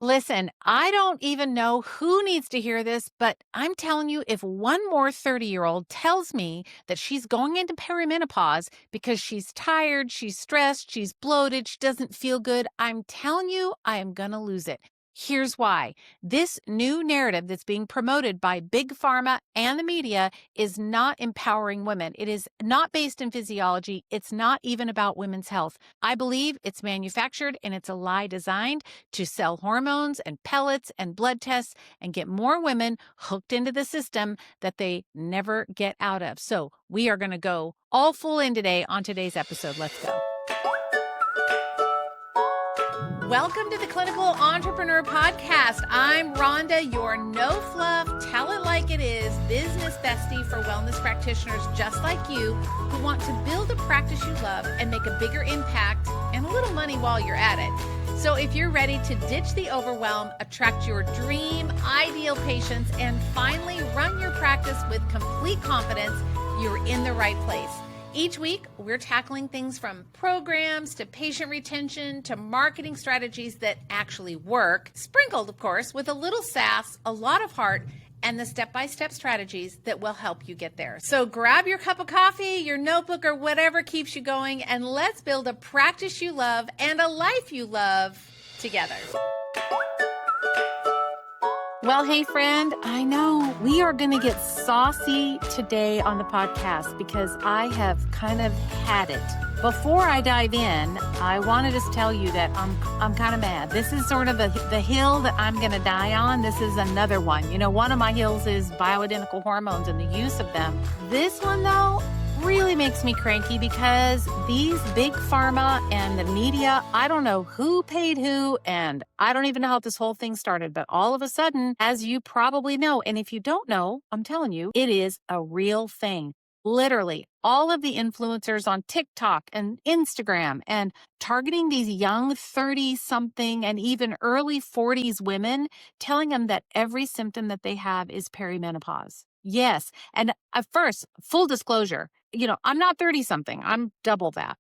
Listen, I don't even know who needs to hear this, but I'm telling you, if one more 30-year-old tells me that she's going into perimenopause because she's tired, she's stressed, she's bloated, she doesn't feel good, I'm telling you, I am going to lose it. Here's why. This new narrative that's being promoted by big pharma and the media is not empowering women. It is not based in physiology. It's not even about women's health. I believe it's manufactured and it's a lie designed to sell hormones and pellets and blood tests and get more women hooked into the system that they never get out of. So we are going to go all full in today on today's episode. Let's go. Welcome to the Clinical Entrepreneur Podcast. I'm Rhonda, your no-fluff, tell it like it is business bestie for wellness practitioners just like you who want to build a practice you love and make a bigger impact and a little money while you're at it. So if you're ready to ditch the overwhelm, attract your dream, ideal patients, and finally run your practice with complete confidence, you're in the right place. Each week, we're tackling things from programs to patient retention to marketing strategies that actually work, sprinkled, of course, with a little sass, a lot of heart, and the step-by-step strategies that will help you get there. So grab your cup of coffee, your notebook, or whatever keeps you going, and let's build a practice you love and a life you love together. Well, hey, friend, I know we are going to get saucy today on the podcast because I have kind of had it. Before I dive in, I want to just tell you that I'm kind of mad. This is sort of the hill that I'm going to die on. This is another one. You know, one of my hills is bioidentical hormones and the use of them. This one, though, really makes me cranky because these big pharma and the media, I don't know who paid who, and I don't even know how this whole thing started, but all of a sudden, as you probably know, and if you don't know, I'm telling you, it is a real thing. Literally, all of the influencers on TikTok and Instagram and targeting these young 30-something and even early 40s women, telling them that every symptom that they have is perimenopause. Yes. And at first, full disclosure, you know, I'm not 30-something. I'm double that.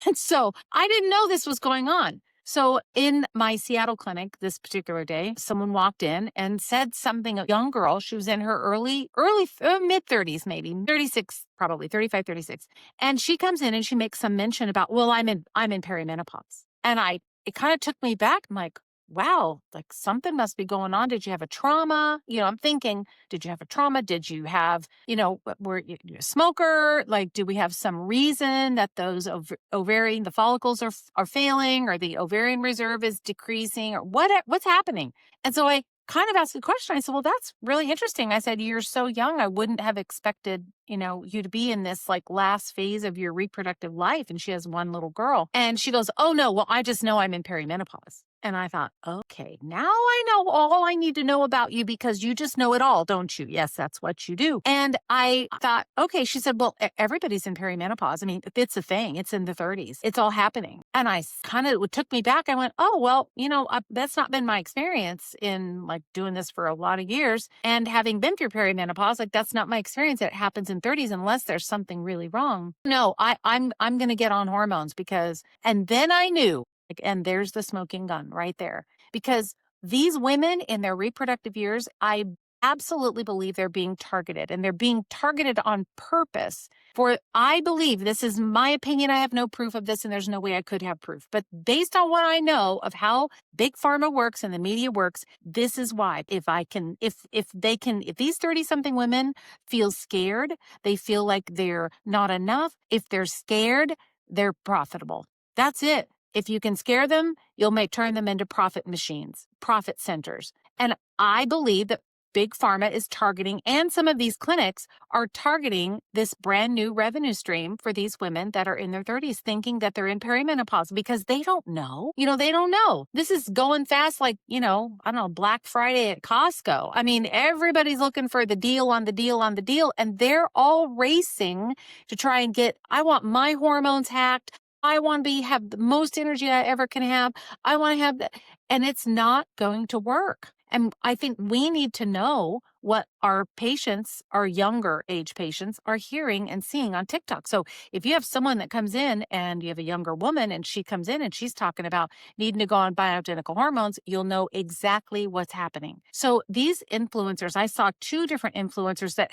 And so I didn't know this was going on. So in my Seattle clinic this particular day, someone walked in and said something, a young girl, she was in her early mid 30s, maybe 36, probably 35, 36. And she comes in and she makes some mention about, well, I'm in perimenopause. And it kind of took me back. I'm like, wow, like something must be going on. Did you have a trauma? You know, I'm thinking, did you have a trauma? Did you have, you know, were you a smoker? Like, do we have some reason that those ovarian, the follicles are failing or the ovarian reserve is decreasing or what's happening? And so I kind of asked the question. I said, well, that's really interesting. I said, you're so young. I wouldn't have expected, you know, you to be in this like last phase of your reproductive life. And she has one little girl. And she goes, oh no, well, I just know I'm in perimenopause. And I thought, okay, now I know all I need to know about you because you just know it all, don't you? Yes, that's what you do. And I thought, okay, she said, well, everybody's in perimenopause. I mean, it's a thing. It's in the 30s. It's all happening. And I kind of, it took me back. I went, oh, well, you know, that's not been my experience in like doing this for a lot of years. And having been through perimenopause, like that's not my experience. It happens in 30s unless there's something really wrong. No, I'm going to get on hormones because, and then I knew. And there's the smoking gun right there. Because these women in their reproductive years, I absolutely believe they're being targeted. And they're being targeted on purpose. For I believe, this is my opinion, I have no proof of this and there's no way I could have proof. But based on what I know of how big pharma works and the media works, this is why. If these 30-something women feel scared, they feel like they're not enough. If they're scared, they're profitable. That's it. If you can scare them, you'll turn them into profit machines, profit centers. And I believe that big pharma is targeting, and some of these clinics are targeting this brand new revenue stream for these women that are in their 30s, thinking that they're in perimenopause because they don't know. You know, they don't know. This is going fast like, you know, I don't know, Black Friday at Costco. I mean, everybody's looking for the deal on the deal on the deal, and they're all racing to try and get, I want my hormones hacked. I want to have the most energy I ever can have. I want to have that. And it's not going to work. And I think we need to know what our patients, our younger age patients, are hearing and seeing on TikTok. So if you have someone that comes in and you have a younger woman and she comes in and she's talking about needing to go on bioidentical hormones, you'll know exactly what's happening. So these influencers, I saw 2 different influencers that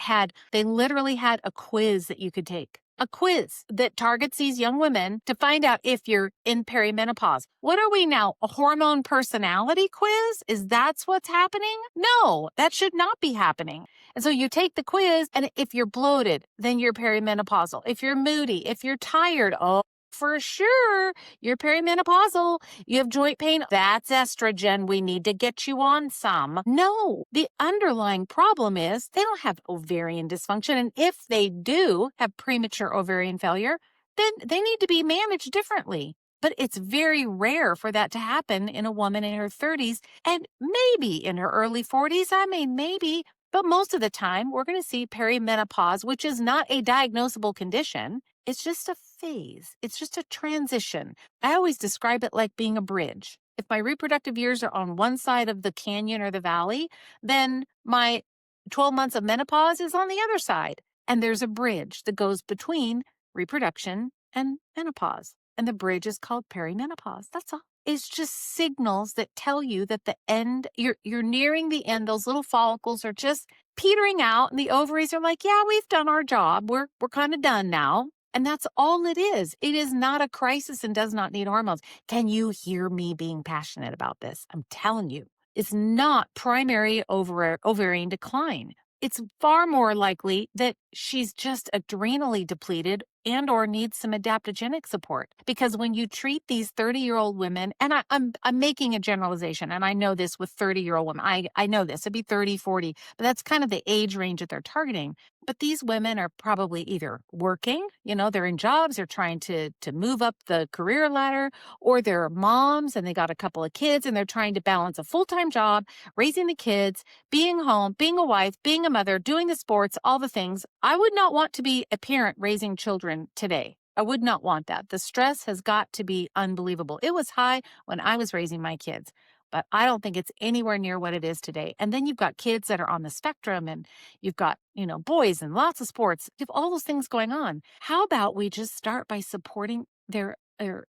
they literally had a quiz that you could take. A quiz that targets these young women to find out if you're in perimenopause. What are we now? A hormone personality quiz? Is that's what's happening? No, that should not be happening. And so you take the quiz, and if you're bloated, then you're perimenopausal. If you're moody, if you're tired, oh, for sure, you're perimenopausal. You have joint pain. That's estrogen. We need to get you on some. No, the underlying problem is they don't have ovarian dysfunction. And if they do have premature ovarian failure, then they need to be managed differently. But it's very rare for that to happen in a woman in her 30s and maybe in her early 40s. I mean, maybe. But most of the time, we're going to see perimenopause, which is not a diagnosable condition. It's just a phase. It's just a transition. I always describe it like being a bridge. If my reproductive years are on one side of the canyon or the valley, then my 12 months of menopause is on the other side. And there's a bridge that goes between reproduction and menopause. And the bridge is called perimenopause. That's all. It's just signals that tell you that the end, you're nearing the end. Those little follicles are just petering out, and the ovaries are like, yeah, we've done our job. We're kind of done now. And that's all it is. It is not a crisis and does not need hormones. Can you hear me being passionate about this? I'm telling you, it's not primary ovarian decline. It's far more likely that she's just adrenally depleted and or needs some adaptogenic support. Because when you treat these 30-year-old women, and I'm making a generalization, and I know this with 30-year-old women, I know this, it'd be 30, 40, but that's kind of the age range that they're targeting. But these women are probably either working, they're in jobs, they're trying to move up the career ladder, or they're moms and they got a couple of kids and they're trying to balance a full-time job, raising the kids, being home, being a wife, being a mother, doing the sports, all the things. I would not want to be a parent raising children today. I would not want that. The stress has got to be unbelievable. It was high when I was raising my kids, but I don't think it's anywhere near what it is today. And then you've got kids that are on the spectrum, and you've got, boys and lots of sports. You have all those things going on. How about we just start by supporting their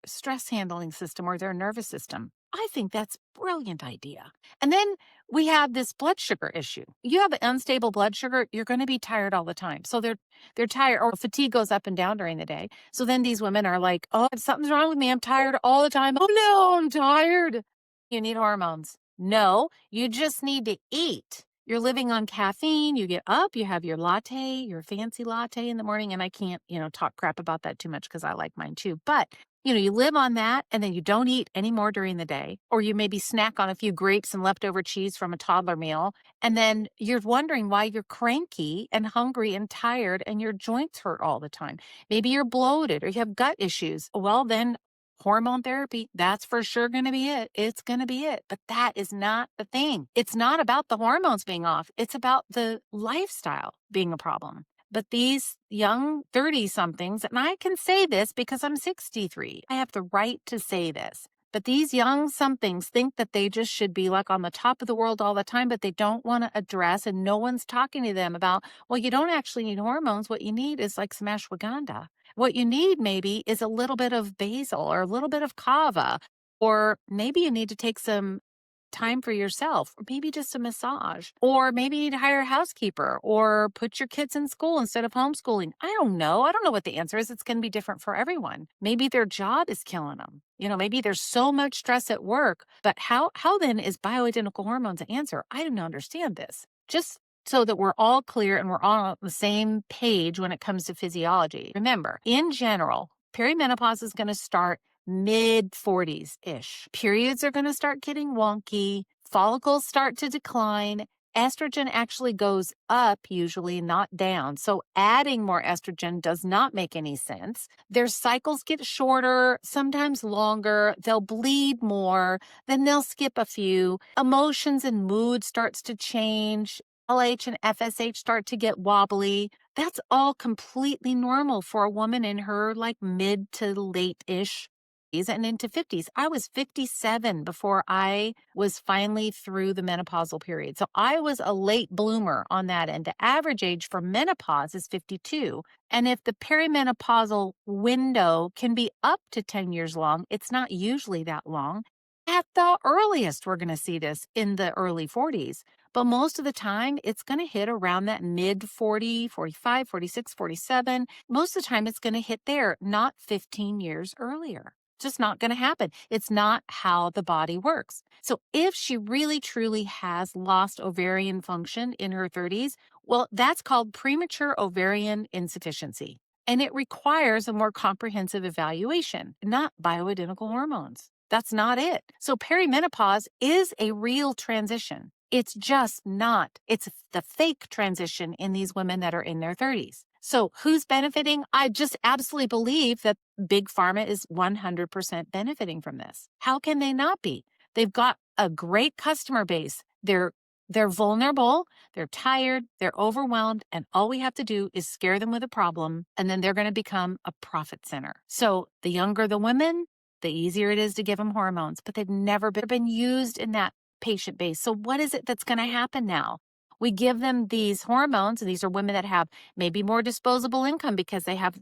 stress handling system or their nervous system? I think that's a brilliant idea. And then we have this blood sugar issue. You have unstable blood sugar, you're going to be tired all the time. So they're tired, or fatigue goes up and down during the day. So then these women are like, oh, something's wrong with me. I'm tired all the time. Oh no, I'm tired. You need hormones. No, you just need to eat. You're living on caffeine. You get up, you have your latte, your fancy latte in the morning. And I can't, talk crap about that too much because I like mine too. But you live on that, and then you don't eat anymore during the day, or you maybe snack on a few grapes and leftover cheese from a toddler meal. And then you're wondering why you're cranky and hungry and tired and your joints hurt all the time. Maybe you're bloated or you have gut issues. Well, then hormone therapy, that's for sure going to be it. It's going to be it. But that is not the thing. It's not about the hormones being off. It's about the lifestyle being a problem. But these young 30-somethings, and I can say this because I'm 63, I have the right to say this. But these young somethings think that they just should be like on the top of the world all the time, but they don't want to address, and no one's talking to them about, well, you don't actually need hormones. What you need is like some ashwagandha. What you need maybe is a little bit of basil or a little bit of kava, or maybe you need to take some time for yourself, or maybe just a massage, or maybe you need to hire a housekeeper, or put your kids in school instead of homeschooling. I don't know what the answer is. It's going to be different for everyone. Maybe their job is killing them. Maybe there's so much stress at work, but how then is bioidentical hormones an answer? I don't understand this. Just so that we're all clear and we're all on the same page when it comes to physiology. Remember, in general, perimenopause is going to start mid-40s-ish. Periods are going to start getting wonky. Follicles start to decline. Estrogen actually goes up, usually not down. So adding more estrogen does not make any sense. Their cycles get shorter, sometimes longer. They'll bleed more. Then they'll skip a few. Emotions and mood starts to change. LH and FSH start to get wobbly. That's all completely normal for a woman in her mid to late-ish and into 50s. I was 57 before I was finally through the menopausal period. So I was a late bloomer on that end. The average age for menopause is 52. And if the perimenopausal window can be up to 10 years long, it's not usually that long. At the earliest, we're going to see this in the early 40s. But most of the time, it's going to hit around that mid 40, 45, 46, 47. Most of the time, it's going to hit there, not 15 years earlier. Just not going to happen. It's not how the body works. So if she really truly has lost ovarian function in her 30s, well, that's called premature ovarian insufficiency. And it requires a more comprehensive evaluation, not bioidentical hormones. That's not it. So perimenopause is a real transition. It's just not. It's the fake transition in these women that are in their 30s. So who's benefiting? I just absolutely believe that Big Pharma is 100% benefiting from this. How can they not be? They've got a great customer base. They're vulnerable, they're tired, they're overwhelmed, and all we have to do is scare them with a problem, and then they're going to become a profit center. So the younger the women, the easier it is to give them hormones, but they've never been used in that patient base. So what is it that's going to happen now? We give them these hormones, and these are women that have maybe more disposable income because they have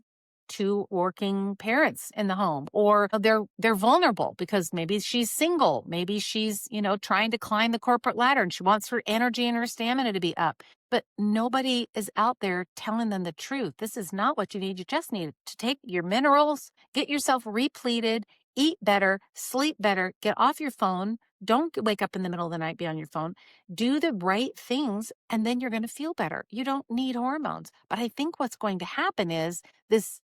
two working parents in the home, or they're vulnerable because maybe she's single, maybe she's, trying to climb the corporate ladder and she wants her energy and her stamina to be up. But nobody is out there telling them the truth. This is not what you need. You just need to take your minerals, get yourself repleted, eat better, sleep better, get off your phone. Don't wake up in the middle of the night, be on your phone. Do the right things, and then you're going to feel better. You don't need hormones. But I think what's going to happen is this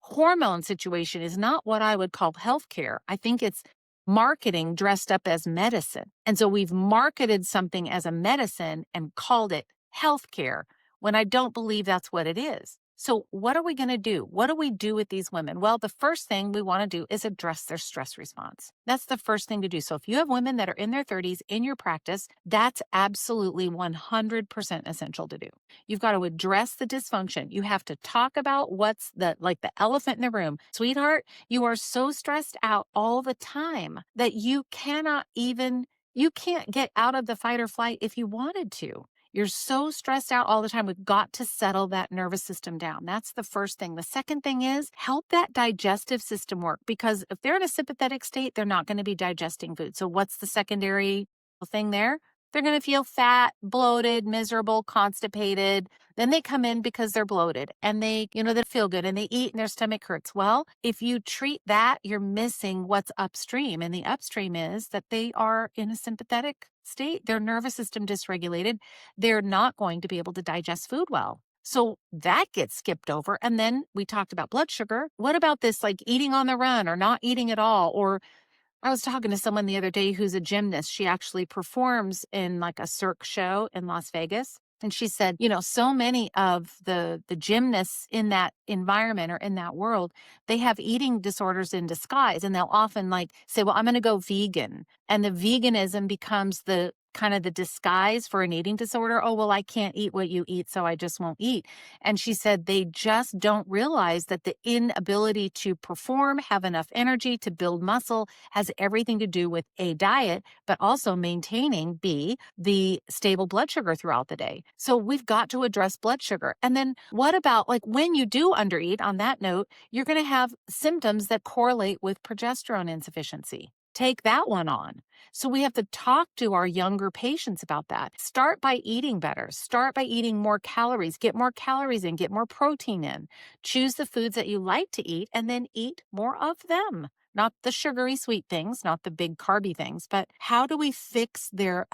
hormone situation is not what I would call healthcare. I think it's marketing dressed up as medicine. And so we've marketed something as a medicine and called it healthcare when I don't believe that's what it is. So what are we going to do? What do we do with these women? Well, the first thing we want to do is address their stress response. That's the first thing to do. So if you have women that are in their 30s in your practice, that's absolutely 100% essential to do. You've got to address the dysfunction. You have to talk about what's the elephant in the room. Sweetheart, you are so stressed out all the time that you can't get out of the fight or flight if you wanted to. You're so stressed out all the time. We've got to settle that nervous system down. That's the first thing. The second thing is help that digestive system work, because if they're in a sympathetic state, they're not going to be digesting food. So what's the secondary thing there? They're going to feel fat, bloated, miserable, constipated. Then they come in because they're bloated and they feel good and they eat and their stomach hurts. Well, if you treat that, you're missing what's upstream. And the upstream is that they are in a sympathetic state, their nervous system dysregulated. They're not going to be able to digest food well. So that gets skipped over. And then we talked about blood sugar. What about this eating on the run or not eating at all? Or I was talking to someone the other day who's a gymnast. She actually performs in a Cirque show in Las Vegas. And she said, so many of the gymnasts in that environment or in that world, they have eating disorders in disguise. And they'll often say, well, I'm going to go vegan. And the veganism becomes the kind of the disguise for an eating disorder. Oh, well, I can't eat what you eat, so I just won't eat. And she said they just don't realize that the inability to perform, have enough energy to build muscle has everything to do with A, diet, but also maintaining B, the stable blood sugar throughout the day. So we've got to address blood sugar. And then what about when you do undereat, on that note, you're going to have symptoms that correlate with progesterone insufficiency. Take that one on. So we have to talk to our younger patients about that. Start by eating better. Start by eating more calories. Get more calories in. Get more protein in. Choose the foods that you like to eat and then eat more of them. Not the sugary sweet things, not the big carby things, but how do we fix the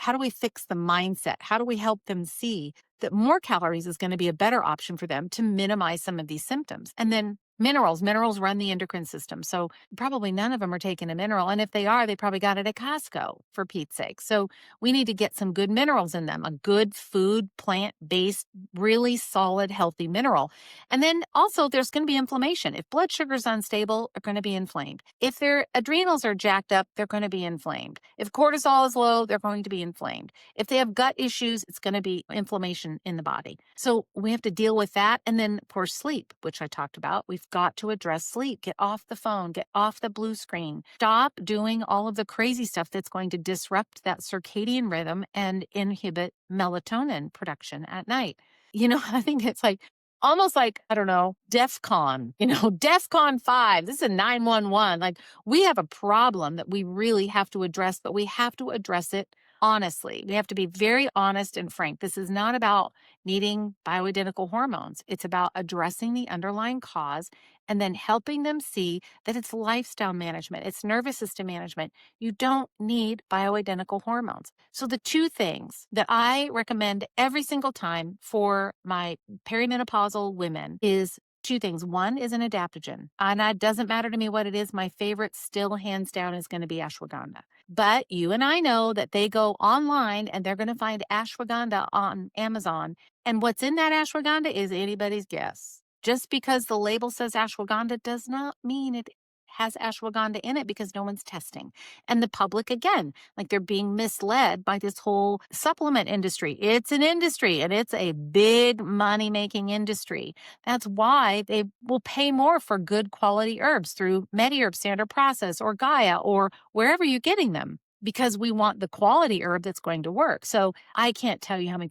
mindset? How do we help them see that more calories is going to be a better option for them to minimize some of these symptoms? And then minerals run the endocrine system. So probably none of them are taking a mineral. And if they are, they probably got it at Costco, for Pete's sake. So we need to get some good minerals in them, a good food, plant-based, really solid, healthy mineral. And then also there's going to be inflammation. If blood sugar is unstable, they're going to be inflamed. If their adrenals are jacked up, they're going to be inflamed. If cortisol is low, they're going to be inflamed. If they have gut issues, it's going to be inflammation in the body. So we have to deal with that. And then, of course, sleep, which I talked about. We've got to address sleep. Get off the phone, get off the blue screen. Stop doing all of the crazy stuff that's going to disrupt that circadian rhythm and inhibit melatonin production at night. I think it's like almost like, I don't know, DEFCON, DEFCON 5. This is a 911. Like, we have a problem that we really have to address, but we have to address it honestly. We have to be very honest and frank. This is not about needing bioidentical hormones. It's about addressing the underlying cause and then helping them see that it's lifestyle management, it's nervous system management. You don't need bioidentical hormones. So the two things that I recommend every single time for my perimenopausal women is two things. One is an adaptogen, and it doesn't matter to me what it is. My favorite still hands down is going to be ashwagandha. But you and I know that they go online and they're going to find ashwagandha on Amazon. And what's in that ashwagandha is anybody's guess. Just because the label says ashwagandha does not mean it has ashwagandha in it, because no one's testing. And the public, again, like, they're being misled by this whole supplement industry. It's an industry, and it's a big money-making industry. That's why they will pay more for good quality herbs through MediHerb Standard Process or Gaia or wherever you're getting them, because we want the quality herb that's going to work. So I can't tell you how many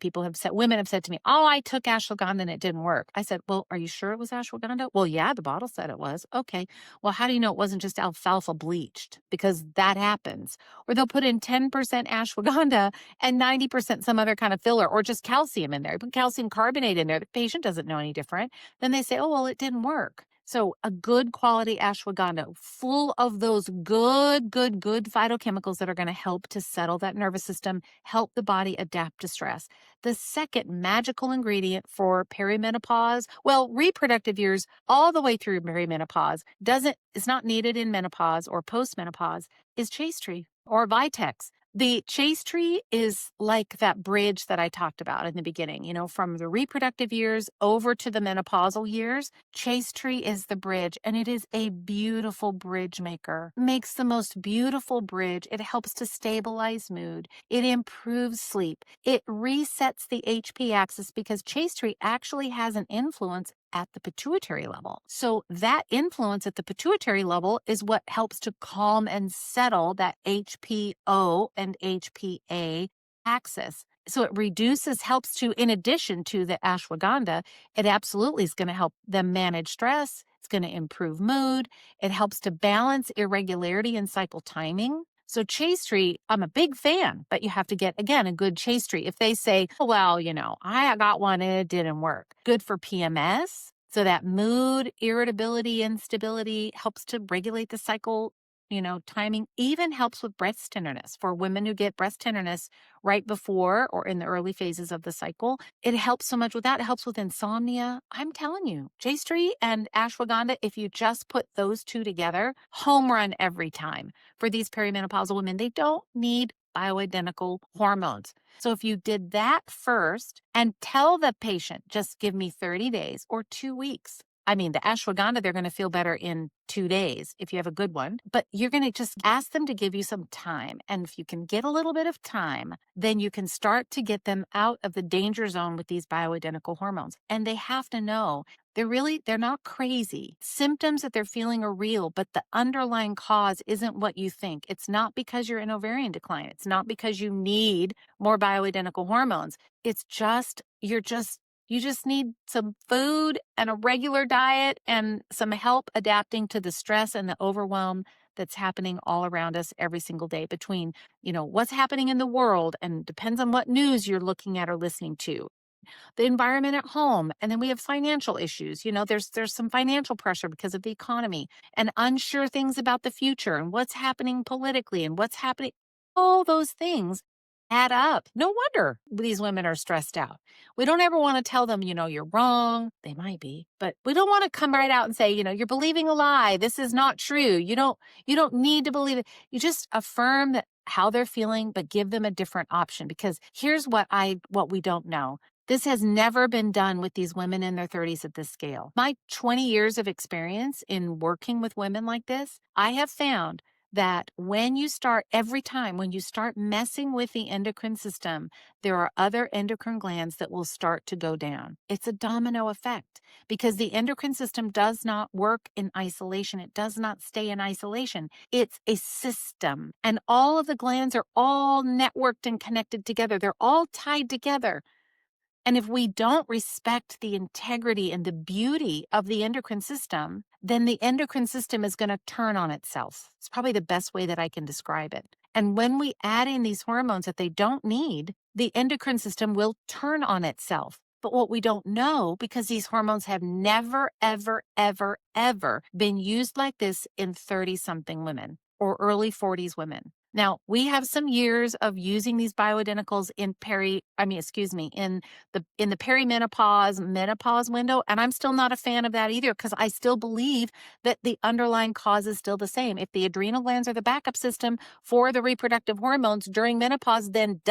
women have said to me, oh, I took ashwagandha and it didn't work. I said, well, are you sure it was ashwagandha? Well, yeah, the bottle said it was. Okay. Well, how do you know it wasn't just alfalfa bleached? Because that happens. Or they'll put in 10% ashwagandha and 90% some other kind of filler, or just calcium in there. Put calcium carbonate in there. The patient doesn't know any different. Then they say, oh, well, it didn't work. So a good quality ashwagandha full of those good phytochemicals that are going to help to settle that nervous system, help the body adapt to stress. The second magical ingredient for perimenopause, well, reproductive years all the way through perimenopause, it's not needed in menopause or postmenopause, is chaste tree or vitex. The chaste tree is like that bridge that I talked about in the beginning, from the reproductive years over to the menopausal years. Chaste tree is the bridge, and it is a beautiful bridge maker. Makes the most beautiful bridge. It helps to stabilize mood. It improves sleep. It resets the HP axis, because chaste tree actually has an influence at the pituitary level. So that influence at the pituitary level is what helps to calm and settle that HPO and HPA axis. So it helps to, in addition to the ashwagandha, it absolutely is going to help them manage stress. It's going to improve mood. It helps to balance irregularity in cycle timing. So chaste tree, I'm a big fan, but you have to get, again, a good chaste tree. If they say, oh, well, I got one and it didn't work. Good for PMS. So that mood, irritability, instability helps to regulate the cycle, timing. Even helps with breast tenderness for women who get breast tenderness right before or in the early phases of the cycle. It helps so much with that. It helps with insomnia. I'm telling you, chaste tree and ashwagandha, if you just put those two together, home run every time. For these perimenopausal women, they don't need bioidentical hormones. So if you did that first and tell the patient, just give me 30 days or 2 weeks. I mean, the ashwagandha, they're going to feel better in 2 days if you have a good one, but you're going to just ask them to give you some time. And if you can get a little bit of time, then you can start to get them out of the danger zone with these bioidentical hormones. And they have to know they're not crazy. Symptoms that they're feeling are real, but the underlying cause isn't what you think. It's not because you're in ovarian decline. It's not because you need more bioidentical hormones. It's just, you just need some food and a regular diet and some help adapting to the stress and the overwhelm that's happening all around us every single day, between, what's happening in the world, and depends on what news you're looking at or listening to, the environment at home. And then we have financial issues. There's some financial pressure because of the economy and unsure things about the future and what's happening politically and what's happening. All those things add up. No wonder these women are stressed out. We don't ever want to tell them, you're wrong. They might be, but we don't want to come right out and say, you're believing a lie. This is not true. You don't need to believe it. You just affirm that how they're feeling, but give them a different option, because here's what we don't know. This has never been done with these women in their 30s at this scale. My 20 years of experience in working with women like this, I have found that when you start, every time when you start messing with the endocrine system, there are other endocrine glands that will start to go down. It's a domino effect because the endocrine system does not work in isolation. It does not stay in isolation. It's a system, and all of the glands are all networked and connected together. They're all tied together. And if we don't respect the integrity and the beauty of the endocrine system, then the endocrine system is going to turn on itself. It's probably the best way that I can describe it. And when we add in these hormones that they don't need, the endocrine system will turn on itself. But what we don't know, because these hormones have never, ever, ever, ever been used like this in 30-something women or early 40s women. Now, we have some years of using these bioidenticals in in the perimenopause, menopause window, and I'm still not a fan of that either because I still believe that the underlying cause is still the same. If the adrenal glands are the backup system for the reproductive hormones during menopause, then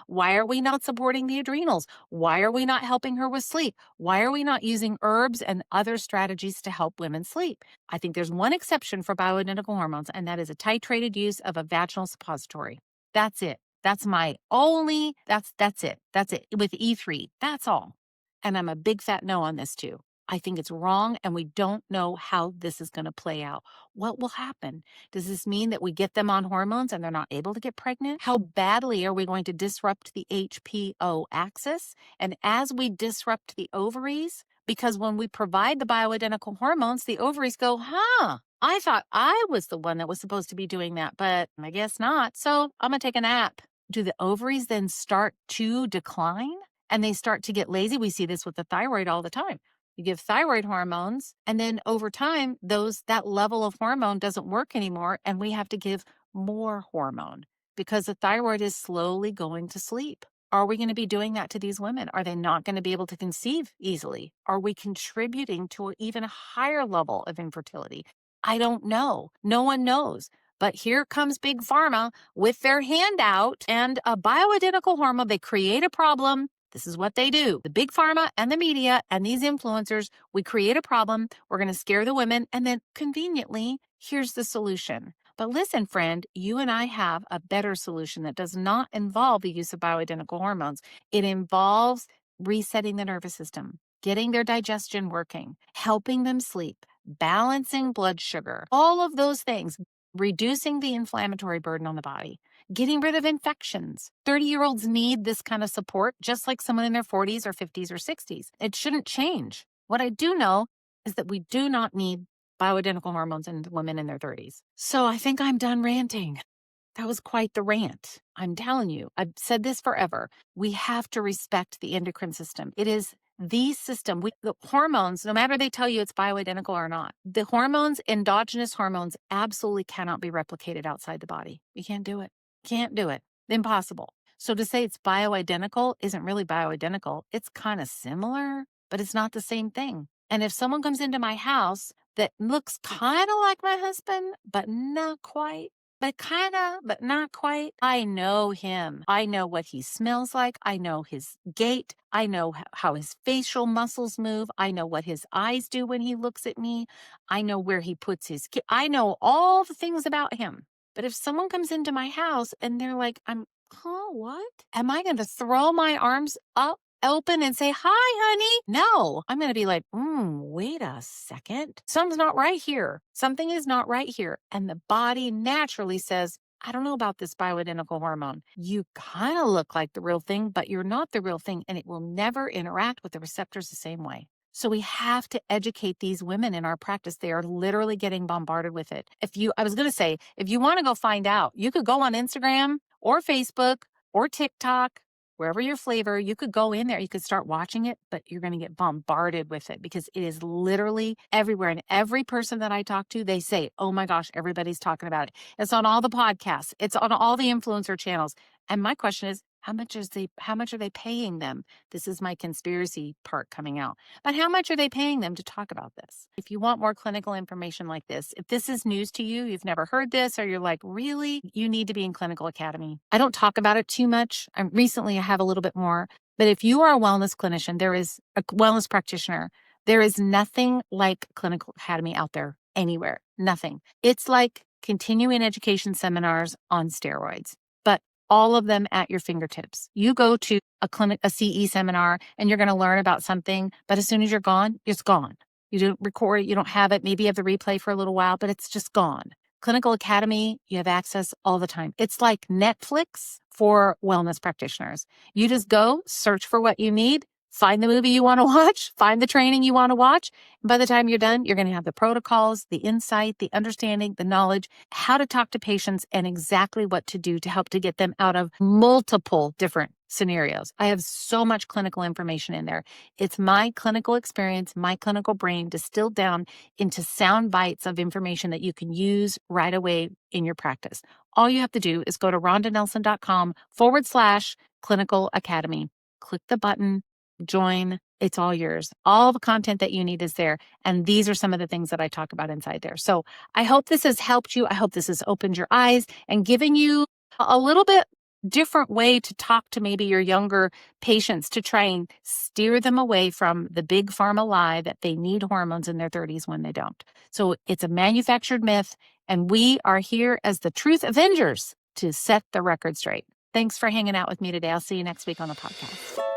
why are we not supporting the adrenals? Why are we not helping her with sleep? Why are we not using herbs and other strategies to help women sleep? I think there's one exception for bioidentical hormones, and that is a titrated use of a vaginal suppository. That's it. That's it. That's it with E3. That's all. And I'm a big fat no on this too. I think it's wrong, and we don't know how this is going to play out. What will happen? Does this mean that we get them on hormones and they're not able to get pregnant? How badly are we going to disrupt the HPO axis? And as we disrupt the ovaries, because when we provide the bioidentical hormones, the ovaries go, I thought I was the one that was supposed to be doing that, but I guess not. So I'm going to take a nap. Do the ovaries then start to decline and they start to get lazy? We see this with the thyroid all the time. You give thyroid hormones, and then over time, that level of hormone doesn't work anymore, and we have to give more hormone because the thyroid is slowly going to sleep. Are we going to be doing that to these women? Are they not going to be able to conceive easily? Are we contributing to an even higher level of infertility? I don't know. No one knows. But here comes Big Pharma with their handout and a bioidentical hormone. They create a problem. This is what they do. The Big Pharma and the media and these influencers, we create a problem. We're going to scare the women. And then conveniently, here's the solution. But listen, friend, you and I have a better solution that does not involve the use of bioidentical hormones. It involves resetting the nervous system, getting their digestion working, helping them sleep, balancing blood sugar, all of those things, reducing the inflammatory burden on the body, getting rid of infections. 30-year-olds need this kind of support, just like someone in their 40s or 50s or 60s. It shouldn't change. What I do know is that we do not need bioidentical hormones in women in their 30s. So I think I'm done ranting. That was quite the rant. I'm telling you, I've said this forever. We have to respect the endocrine system. It is the system. The hormones, no matter they tell you it's bioidentical or not, the hormones, endogenous hormones, absolutely cannot be replicated outside the body. You can't do it. Can't do it. Impossible. So to say it's bioidentical isn't really bioidentical. It's kind of similar, but it's not the same thing. And if someone comes into my house that looks kind of like my husband, but not quite, but not quite. I know him. I know what he smells like. I know his gait. I know how his facial muscles move. I know what his eyes do when he looks at me. I know where he puts I know all the things about him. But if someone comes into my house and they're like, what? Am I going to throw my arms up open and say, hi, honey? No, I'm going to be like, wait a second. Something's not right here. Something is not right here. And the body naturally says, I don't know about this bioidentical hormone. You kind of look like the real thing, but you're not the real thing. And it will never interact with the receptors the same way. So we have to educate these women in our practice. They are literally getting bombarded with it. If you want to go find out, you could go on Instagram or Facebook or TikTok, wherever your flavor, you could go in there, you could start watching it, but you're going to get bombarded with it because it is literally everywhere. And every person that I talk to, they say, oh my gosh, everybody's talking about it. It's on all the podcasts. It's on all the influencer channels. And my question is, how much are they paying them? This is my conspiracy part coming out. But how much are they paying them to talk about this? If you want more clinical information like this, if this is news to you, you've never heard this, or you're like, really? You need to be in Clinical Academy. I don't talk about it too much. Recently, I have a little bit more. But if you are a wellness clinician, there is a wellness practitioner, there is nothing like Clinical Academy out there anywhere. Nothing. It's like continuing education seminars on steroids, but all of them at your fingertips. You go to a CE seminar and you're going to learn about something, but as soon as you're gone, it's gone. You don't record it, you don't have it. Maybe you have the replay for a little while, but it's just gone. Clinical Academy, you have access all the time. It's like Netflix for wellness practitioners. You just go, search for what you need, find the movie you want to watch, find the training you want to watch. And by the time you're done, you're going to have the protocols, the insight, the understanding, the knowledge, how to talk to patients, and exactly what to do to help to get them out of multiple different scenarios. I have so much clinical information in there. It's my clinical experience, my clinical brain distilled down into sound bites of information that you can use right away in your practice. All you have to do is go to rhondanelson.com/clinical academy. Click the button, join. It's all yours. All the content that you need is there. And these are some of the things that I talk about inside there. So I hope this has helped you. I hope this has opened your eyes and given you a little bit different way to talk to maybe your younger patients to try and steer them away from the big pharma lie that they need hormones in their 30s when they don't. So it's a manufactured myth, and we are here as the truth avengers to set the record straight. Thanks for hanging out with me today. I'll see you next week on the podcast.